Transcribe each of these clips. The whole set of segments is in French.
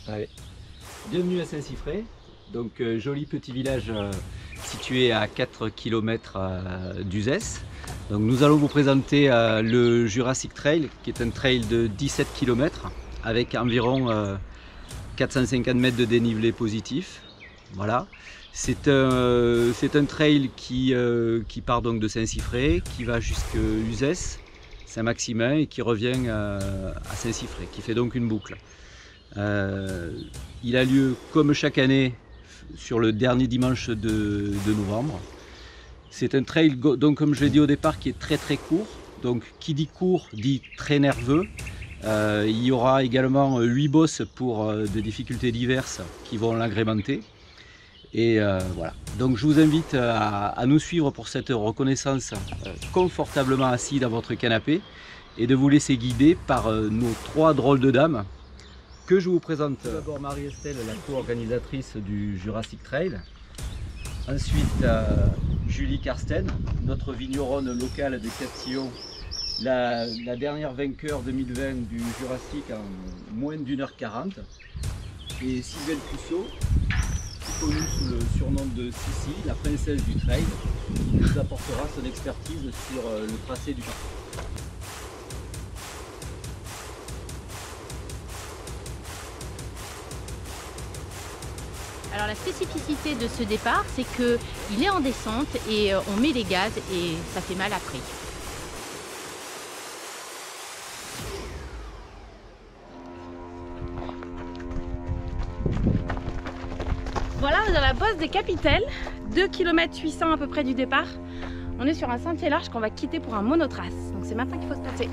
Allez. Bienvenue à Saint-Siffré, donc joli petit village situé à 4 km d'Uzès. Donc nous allons vous présenter le Jurassic Trail, qui est un trail de 17 km avec environ 450 mètres de dénivelé positif. Voilà. C'est un trail qui part donc de Saint-Siffré, qui va jusqu'à Uzès, Saint-Maximin et qui revient à Saint-Siffré, qui fait donc une boucle. Il a lieu comme chaque année sur le dernier dimanche de novembre. C'est un trail, donc comme je l'ai dit au départ, qui est très court. Donc qui dit court dit très nerveux. Il y aura également 8 bosses pour des difficultés diverses qui vont l'agrémenter. Et voilà. Donc je vous invite à nous suivre pour cette reconnaissance confortablement assis dans votre canapé et de vous laisser guider par nos 3 drôles de dames que je vous présente. D'abord Marie-Estelle, la co-organisatrice du Jurassic Trail. Ensuite Julie Karsten, notre vigneronne locale de Capsillon, la dernière vainqueur 2020 du Jurassic en moins d'1h40. Et Sylvaine Pousseau, connue sous le surnom de Sissi, la princesse du trail, qui nous apportera son expertise sur le tracé du parcours. Alors la spécificité de ce départ, c'est qu'il est en descente et on met les gaz et ça fait mal après. Voilà, on est dans la bosse des Capitelles, 2 km 800 à peu près du départ. On est sur un sentier large qu'on va quitter pour un monotrace. Donc c'est maintenant qu'il faut se passer.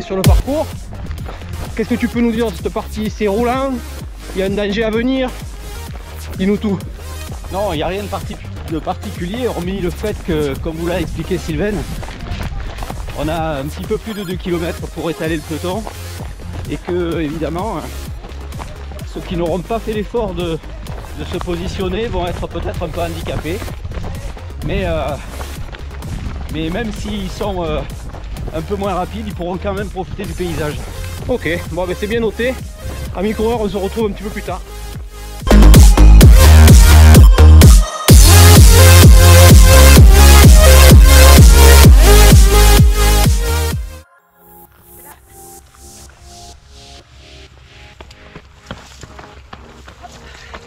Sur le parcours, qu'est-ce que tu peux nous dire de cette partie? C'est roulant, il y a un danger à venir, dis-nous tout. Non, il n'y a rien de particulier, hormis le fait que, comme vous l'a expliqué Sylvaine, on a un petit peu plus de 2 km pour étaler le peloton et que, évidemment, ceux qui n'auront pas fait l'effort de se positionner vont être peut-être un peu handicapés. Mais même s'ils sont un peu moins rapides, ils pourront quand même profiter du paysage. Ok, bon ben c'est bien noté. Amis coureurs, on se retrouve un petit peu plus tard.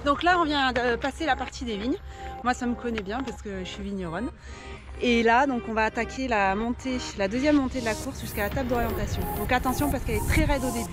Donc là on vient de passer la partie des vignes. Moi ça me connaît bien parce que je suis vigneronne. Et là donc on va attaquer la deuxième montée de la course jusqu'à la table d'orientation. Donc attention parce qu'elle est très raide au début.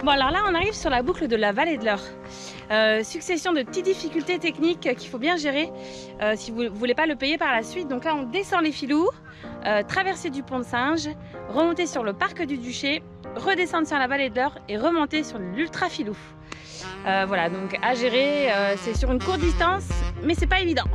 Bon alors là on arrive sur la boucle de la vallée de l'Eure. Succession de petites difficultés techniques qu'il faut bien gérer si vous ne voulez pas le payer par la suite. Donc là on descend les filous, traverser du pont de Singe, remonter sur le parc du Duché, redescendre sur la vallée de l'Eure et remonter sur l'ultra filou. Voilà, donc à gérer, c'est sur une courte distance, mais c'est pas évident.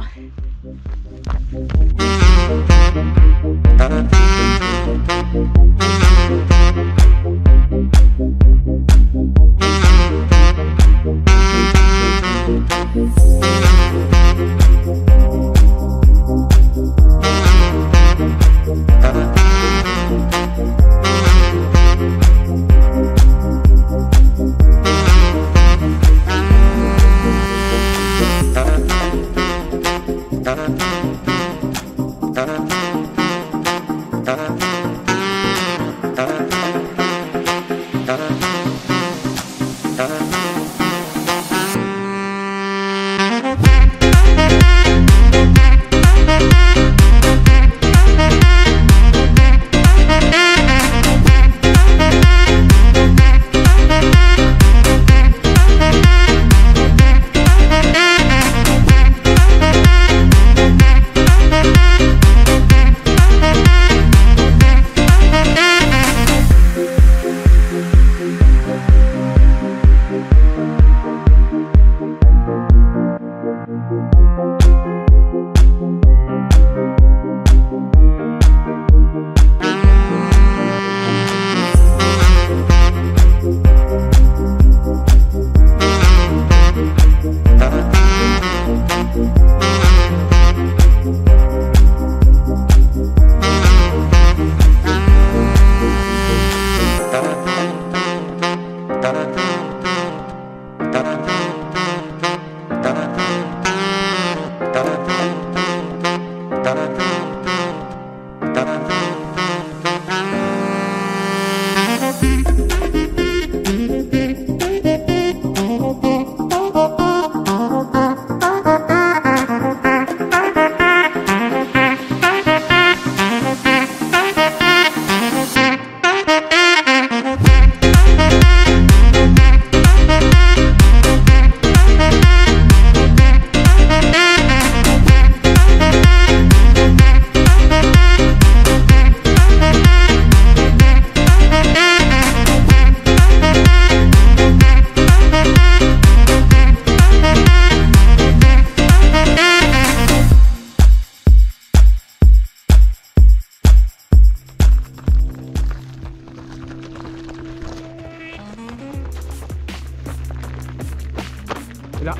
Là.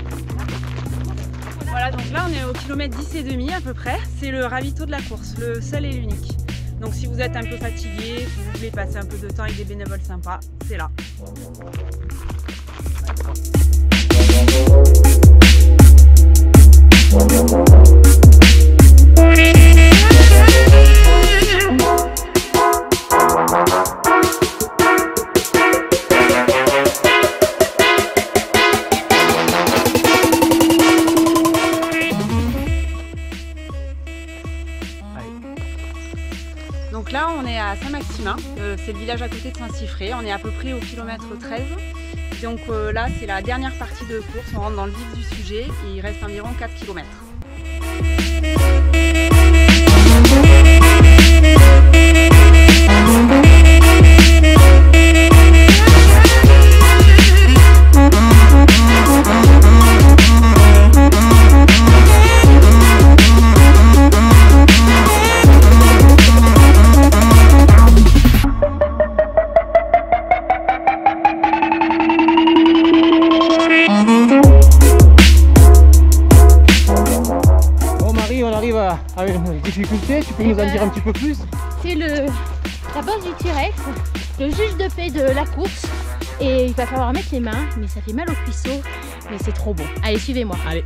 Voilà, donc là on est au kilomètre 10,5 à peu près. C'est le ravito de la course, le seul et l'unique. Donc si vous êtes un peu fatigué, si vous voulez passer un peu de temps avec des bénévoles sympas, c'est là. Donc là on est à Saint-Maximin, c'est le village à côté de Saint-Siffré, on est à peu près au kilomètre 13. Donc là c'est la dernière partie de course, on rentre dans le vif du sujet et il reste environ 4 km. À une difficulté, tu peux nous en dire un petit peu plus? C'est la base du T-Rex, le juge de paix de la course, et il va falloir mettre les mains, mais ça fait mal au cuisseau, mais c'est trop bon. Allez, suivez-moi. Allez.